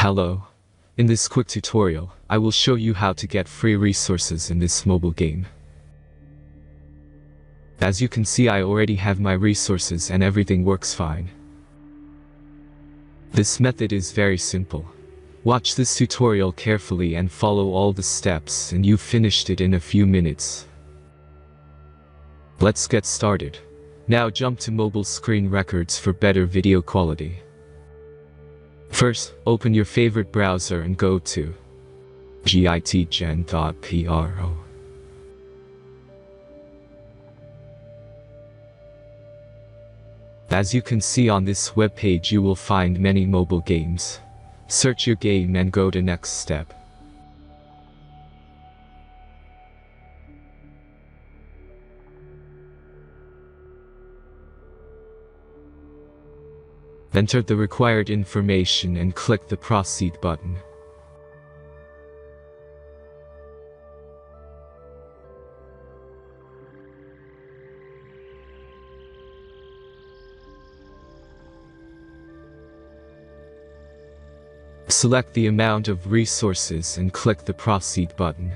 Hello. In this quick tutorial, I will show you how to get free resources in this mobile game. As you can see, I already have my resources and everything works fine. This method is very simple. Watch this tutorial carefully and follow all the steps and you've finished it in a few minutes. Let's get started. Now jump to mobile screen records for better video quality. First, open your favorite browser and go to gitgen.pro. As you can see on this web page, you will find many mobile games. Search your game and go to next step. Enter the required information and click the Proceed button. Select the amount of resources and click the Proceed button.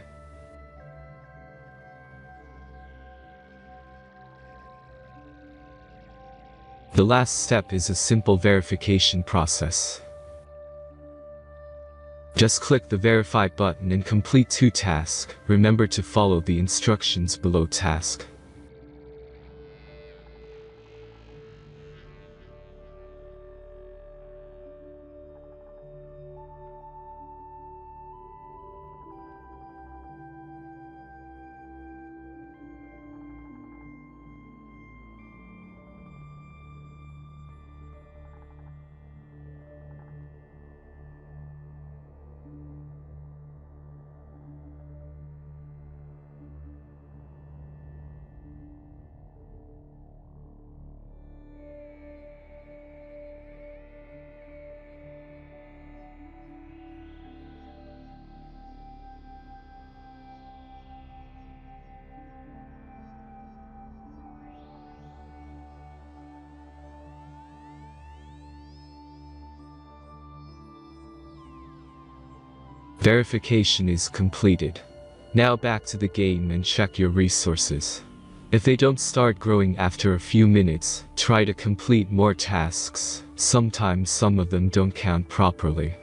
The last step is a simple verification process. Just click the Verify button and complete 2 tasks. Remember to follow the instructions below task. Verification is completed. Now back to the game and check your resources. If they don't start growing after a few minutes, try to complete more tasks. Sometimes some of them don't count properly.